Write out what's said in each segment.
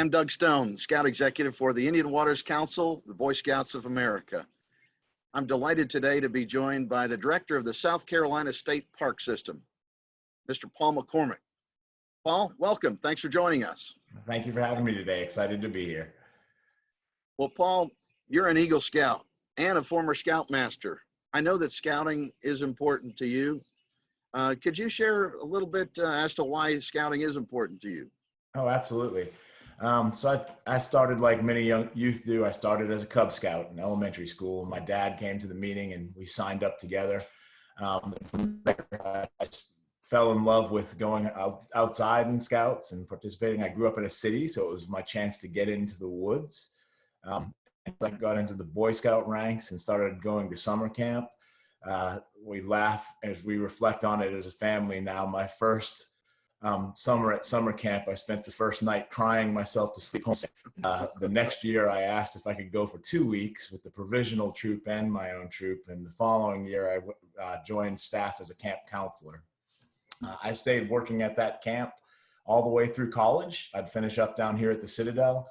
I'm Doug Stone, Scout Executive for the Indian Waters Council, the Boy Scouts of America. I'm delighted today to be joined by the Director of the South Carolina State Park System, Mr. Paul McCormack. Paul, welcome. Thanks for joining us. Thank you for having me today. Excited to be here. Well, Paul, you're an Eagle Scout and a former Scoutmaster. I know that scouting is important to you. Could you share a little bit as to why scouting is important to you? Oh, absolutely. So I started like many young youth do. I started as a Cub Scout in elementary school. My dad came to the meeting and we signed up together. From there, I fell in love with going outside in Scouts and participating. I grew up in a city, so it was my chance to get into the woods. I got into the Boy Scout ranks and started going to summer camp. We laugh as we reflect on it as a family now. My first summer at summer camp, I spent the first night crying myself to sleep home. The next year, I asked if I could go for 2 weeks with the provisional troop and my own troop. And the following year, I joined staff as a camp counselor. I stayed working at that camp all the way through college. I'd finish up down here at the Citadel,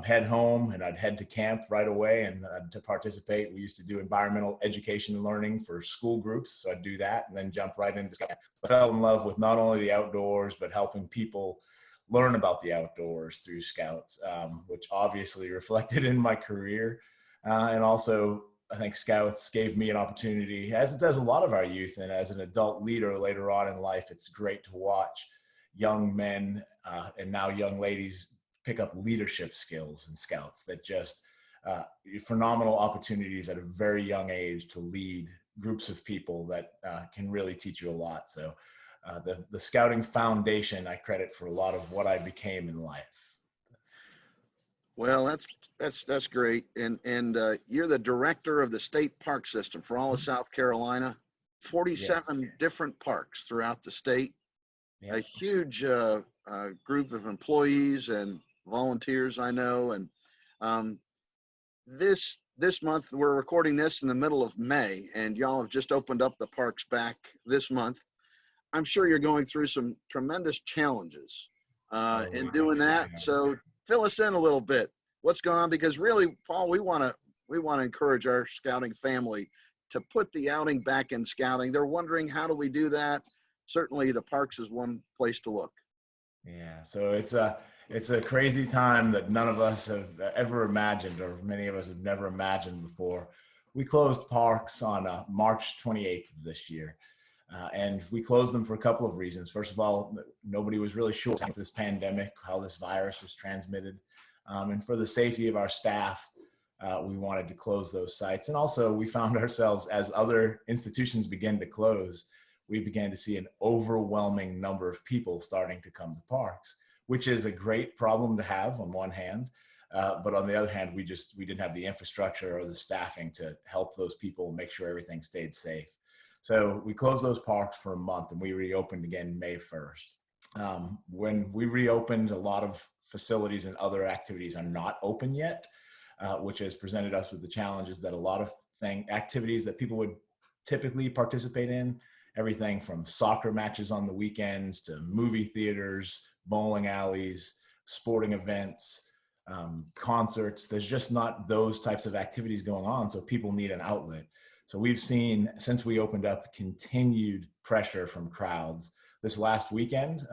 head home, and I'd head to camp right away and to participate. We used to do environmental education and learning for school groups, so I'd do that and then jump right into camp. I fell in love with not only the outdoors, but helping people learn about the outdoors through Scouts, which obviously reflected in my career. And also, I think Scouts gave me an opportunity, as it does a lot of our youth, and as an adult leader later on in life, it's great to watch young men and now young ladies pick up leadership skills in Scouts that just phenomenal opportunities at a very young age to lead groups of people that can really teach you a lot. So the Scouting Foundation, I credit for a lot of what I became in life. Well, that's great. And you're the director of the state park system for all of South Carolina, 47 different parks throughout the state, a huge group of employees and volunteers, I know. And this month, we're recording this in the middle of May, and y'all have just opened up the parks back this month. I'm sure you're going through some tremendous challenges in doing that. So fill us in a little bit. What's going on? Because really, Paul, we want to encourage our scouting family to put the outing back in scouting. They're wondering, how do we do that? Certainly, the parks is one place to look. Yeah. So it's a crazy time that none of us have ever imagined, or many of us have never imagined before. We closed parks on March 28th of this year. And we closed them for a couple of reasons. First of all, nobody was really sure with this pandemic, how this virus was transmitted. And for the safety of our staff, we wanted to close those sites. And also we found ourselves, as other institutions began to close, we began to see an overwhelming number of people starting to come to parks, which is a great problem to have on one hand. But on the other hand, we didn't have the infrastructure or the staffing to help those people make sure everything stayed safe. So we closed those parks for a month and we reopened again May 1st. When we reopened, a lot of facilities and other activities are not open yet, which has presented us with the challenges that a lot of activities that people would typically participate in, everything from soccer matches on the weekends to movie theaters, bowling alleys, sporting events, concerts. There's just not those types of activities going on, so people need an outlet. So we've seen, since we opened up, continued pressure from crowds. This last weekend,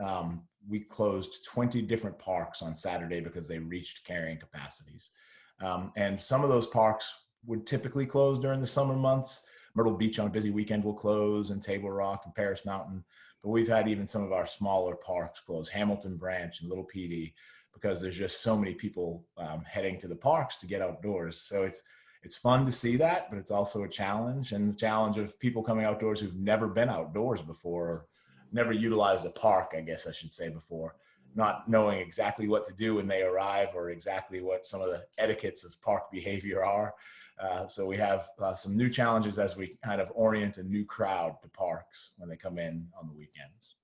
we closed 20 different parks on Saturday because they reached carrying capacities. And some of those parks would typically close during the summer months. Myrtle Beach on a busy weekend will close, and Table Rock and Paris Mountain. But we've had even some of our smaller parks close, Hamilton Branch and Little PD, because there's just so many people heading to the parks to get outdoors. So it's fun to see that, but it's also a challenge, and the challenge of people coming outdoors who've never been outdoors before, or never utilized a park, I guess I should say, before, not knowing exactly what to do when they arrive or exactly what some of the etiquettes of park behavior are. So we have some new challenges as we kind of orient a new crowd to parks when they come in on the weekends.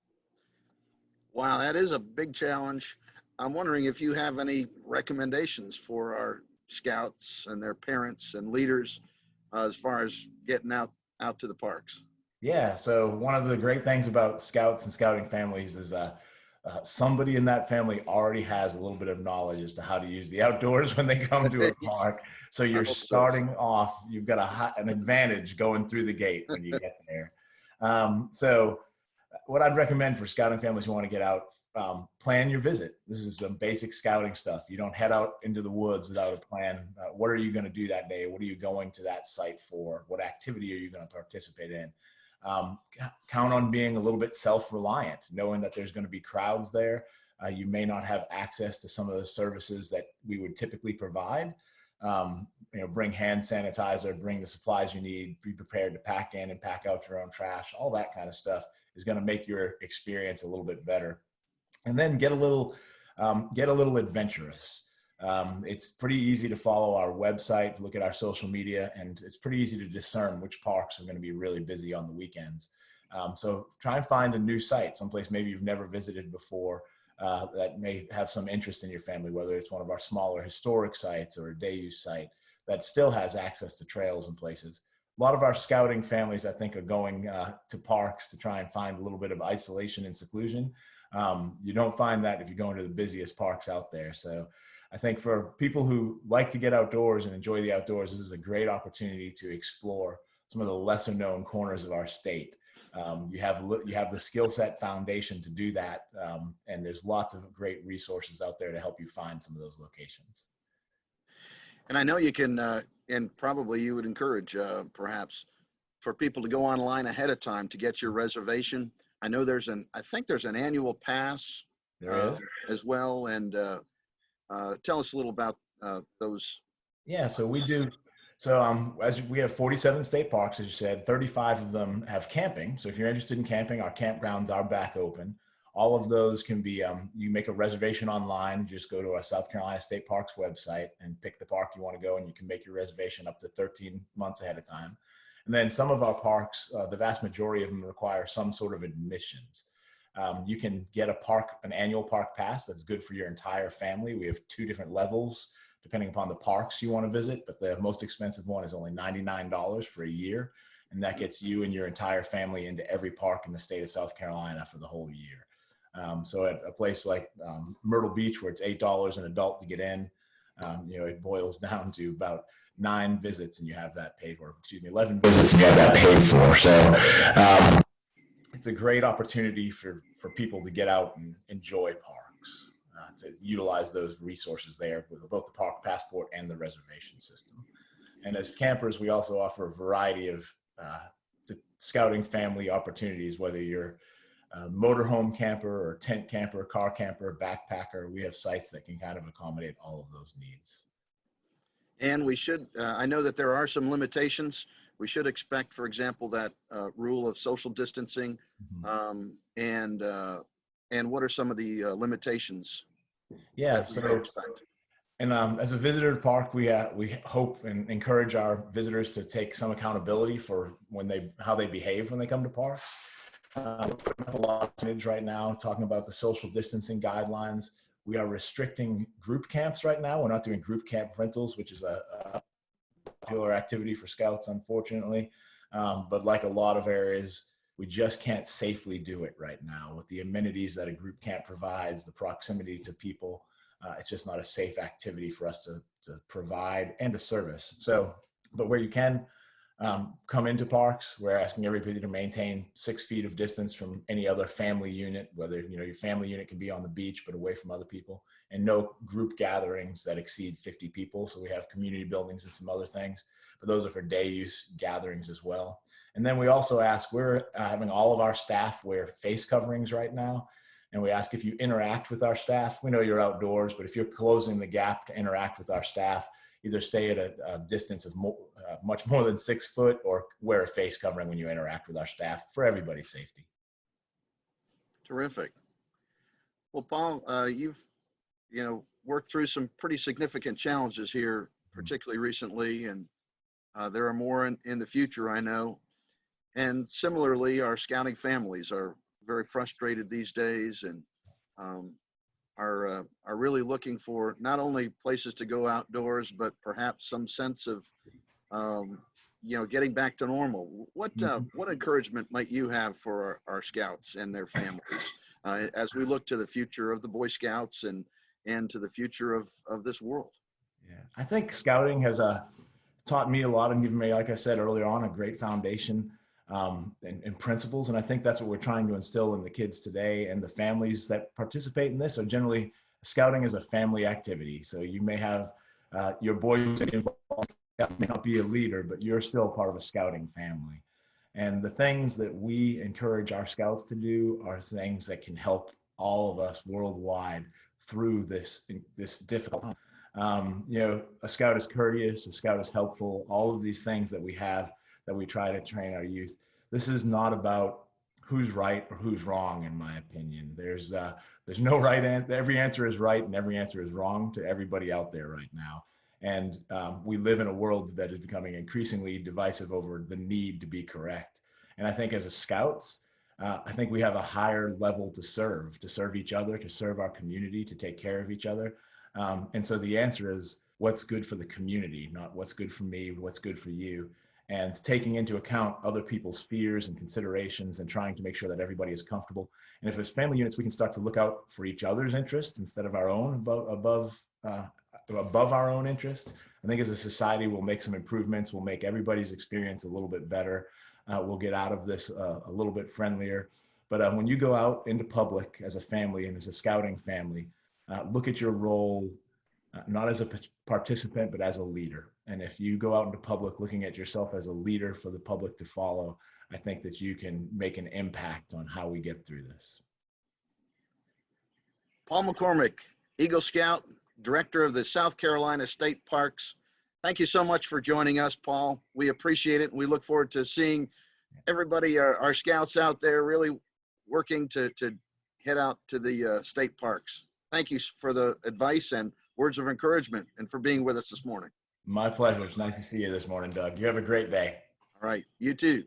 Wow, that is a big challenge. I'm wondering if you have any recommendations for our scouts and their parents and leaders as far as getting out to the parks. Yeah, so one of the great things about scouts and scouting families is somebody in that family already has a little bit of knowledge as to how to use the outdoors when they come to a park. So I you're hope so. starting off, you've got an advantage going through the gate when you get there. So what I'd recommend for scouting families who want to get out, plan your visit. This is some basic scouting stuff. You don't head out into the woods without a plan. What are you going to do that day? What are you going to that site for? What activity are you going to participate in? Count on being a little bit self-reliant, knowing that there's going to be crowds there. You may not have access to some of the services that we would typically provide. Bring hand sanitizer, bring the supplies you need, be prepared to pack in and pack out your own trash. All that kind of stuff is going to make your experience a little bit better. And then get a little adventurous. It's pretty easy to follow our website, look at our social media, and it's pretty easy to discern which parks are going to be really busy on the weekends. So try and find a new site, someplace maybe you've never visited before, that may have some interest in your family, whether it's one of our smaller historic sites or a day use site that still has access to trails and places. A lot of our scouting families, I think, are going to parks to try and find a little bit of isolation and seclusion. You don't find that if you're going to the busiest parks out there. So I think for people who like to get outdoors and enjoy the outdoors, this is a great opportunity to explore some of the lesser known corners of our state. You have the skill set foundation to do that. And there's lots of great resources out there to help you find some of those locations. And I know you can, and probably you would encourage perhaps for people to go online ahead of time to get your reservation. I know I think there's an annual pass as well. And tell us a little about those. Yeah, so we do. So as we have 47 state parks, as you said, 35 of them have camping. So if you're interested in camping, our campgrounds are back open. All of those can be, you make a reservation online, just go to our South Carolina State Parks website and pick the park you want to go, and you can make your reservation up to 13 months ahead of time. And then some of our parks, the vast majority of them require some sort of admissions. You can get an annual park pass that's good for your entire family. We have 2 different levels depending upon the parks you want to visit, but the most expensive one is only $99 for a year. And that gets you and your entire family into every park in the state of South Carolina for the whole year. So at a place like Myrtle Beach, where it's $8 an adult to get in, it boils down to about 9 visits and you have that paid for, 11 visits and you have that paid for. So it's a great opportunity for people to get out and enjoy parks, to utilize those resources there with both the park passport and the reservation system. And as campers, we also offer a variety of scouting family opportunities, whether you're motorhome camper or tent camper, car camper, backpacker. We have sites that can kind of accommodate all of those needs. And we should, I know that there are some limitations. We should expect, for example, that rule of social distancing. And what are some of the limitations? Yeah, so and as a visitor to park, we hope and encourage our visitors to take some accountability for how they behave when they come to parks. We're putting up a lot of signage right now talking about the social distancing guidelines. We are restricting group camps right now. We're not doing group camp rentals, which is a popular activity for scouts, unfortunately. But like a lot of areas, we just can't safely do it right now with the amenities that a group camp provides, the proximity to people. It's just not a safe activity for us to provide and to service. So, but where you can come into parks, we're asking everybody to maintain 6 feet of distance from any other family unit, whether, your family unit can be on the beach, but away from other people, and no group gatherings that exceed 50 people. So we have community buildings and some other things, but those are for day use gatherings as well. And then we also ask, we're having all of our staff wear face coverings right now. And we ask if you interact with our staff. We know you're outdoors, but if you're closing the gap to interact with our staff, either stay at a distance of much more than 6 foot or wear a face covering when you interact with our staff for everybody's safety. Terrific. Well, Paul, you've, worked through some pretty significant challenges here, particularly recently, and there are more in the future, I know. And similarly, our scouting families are very frustrated these days and are really looking for not only places to go outdoors, but perhaps some sense of, getting back to normal. What encouragement might you have for our scouts and their families as we look to the future of the Boy Scouts and to the future of this world. Yeah, I think scouting has taught me a lot and given me, like I said earlier on, a great foundation and principles. And I think that's what we're trying to instill in the kids today, and the families that participate in this. So generally, scouting is a family activity. So you may have your boys involved, may not be a leader, but you're still part of a scouting family. And the things that we encourage our scouts to do are things that can help all of us worldwide through this difficult time. A scout is courteous, a scout is helpful, all of these things that we have that we try to train our youth. This is not about who's right or who's wrong, in my opinion. There's no right answer. Every answer is right and every answer is wrong to everybody out there right now. And we live in a world that is becoming increasingly divisive over the need to be correct. And I think as a scouts, I think we have a higher level to serve each other, to serve our community, to take care of each other. And so the answer is what's good for the community, not what's good for me, what's good for you. And taking into account other people's fears and considerations and trying to make sure that everybody is comfortable. And if it's family units, we can start to look out for each other's interests instead of our own above our own interests. I think as a society, we'll make some improvements. We'll make everybody's experience a little bit better. We'll get out of this a little bit friendlier. But when you go out into public as a family and as a scouting family, look at your role not as a participant, but as a leader. And if you go out into public looking at yourself as a leader for the public to follow, I think that you can make an impact on how we get through this. Paul McCormack, Eagle Scout, Director of the South Carolina State Parks. Thank you so much for joining us, Paul. We appreciate it. We look forward to seeing everybody, our scouts out there, really working to head out to the state parks. Thank you for the advice and words of encouragement and for being with us this morning. My pleasure. It's nice to see you this morning, Doug. You have a great day. All right. You too.